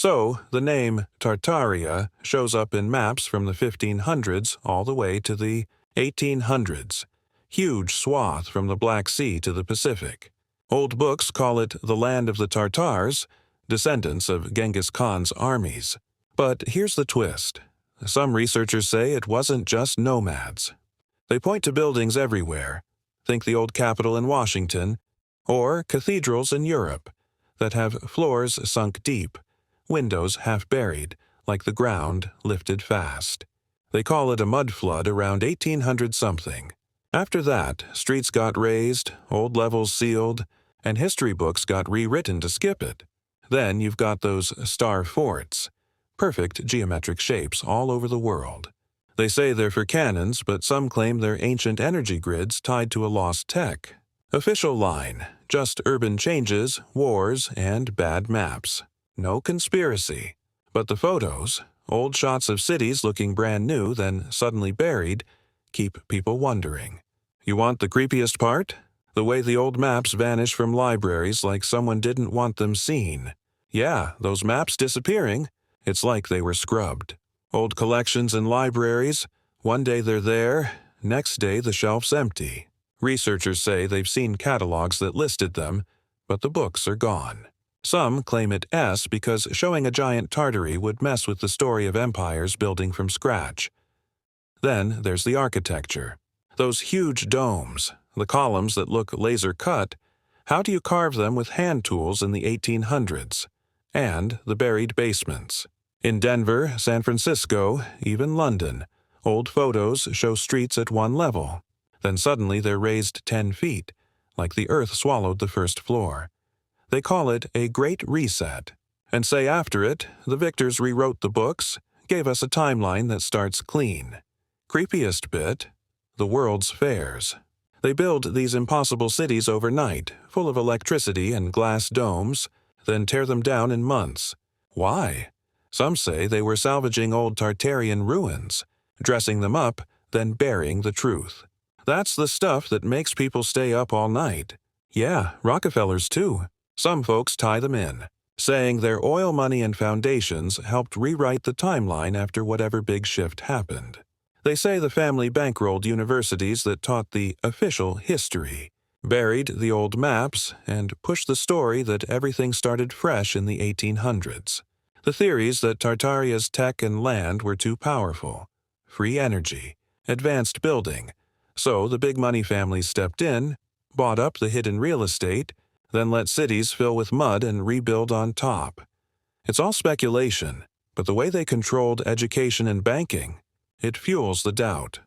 So, the name Tartaria shows up in maps from the 1500s all the way to the 1800s. Huge swath from the Black Sea to the Pacific. Old books call it the land of the Tartars, descendants of Genghis Khan's armies. But here's the twist. Some researchers say it wasn't just nomads. They point to buildings everywhere. Think the old Capitol in Washington, or cathedrals in Europe, that have floors sunk deep, windows half buried, like the ground lifted fast. They call it a mud flood around 1800-something. After that, streets got raised, old levels sealed, and history books got rewritten to skip it. Then you've got those star forts, perfect geometric shapes all over the world. They say they're for cannons, but some claim they're ancient energy grids tied to a lost tech. Official line, just urban changes, wars, and bad maps. No conspiracy. But the photos, old shots of cities looking brand new then suddenly buried, keep people wondering. You want the creepiest part? The way the old maps vanish from libraries like someone didn't want them seen. Yeah, those maps disappearing. It's like they were scrubbed. Old collections in libraries, one day they're there, next day the shelf's empty. Researchers say they've seen catalogs that listed them, but the books are gone. Some claim it S because showing a giant Tartary would mess with the story of empires building from scratch. Then there's the architecture. Those huge domes, the columns that look laser-cut, how do you carve them with hand tools in the 1800s? And the buried basements. In Denver, San Francisco, even London, old photos show streets at one level. Then suddenly they're raised 10 feet, like the earth swallowed the first floor. They call it a Great Reset, and say after it, the victors rewrote the books, gave us a timeline that starts clean. Creepiest bit, the world's fairs. They build these impossible cities overnight, full of electricity and glass domes, then tear them down in months. Why? Some say they were salvaging old Tartarian ruins, dressing them up, then burying the truth. That's the stuff that makes people stay up all night. Yeah, Rockefellers too. Some folks tie them in, saying their oil money and foundations helped rewrite the timeline after whatever big shift happened. They say the family bankrolled universities that taught the official history, buried the old maps, and pushed the story that everything started fresh in the 1800s. The theories that Tartaria's tech and land were too powerful, free energy, advanced building, so the big money families stepped in, bought up the hidden real estate, then let cities fill with mud and rebuild on top. It's all speculation, but the way they controlled education and banking, it fuels the doubt.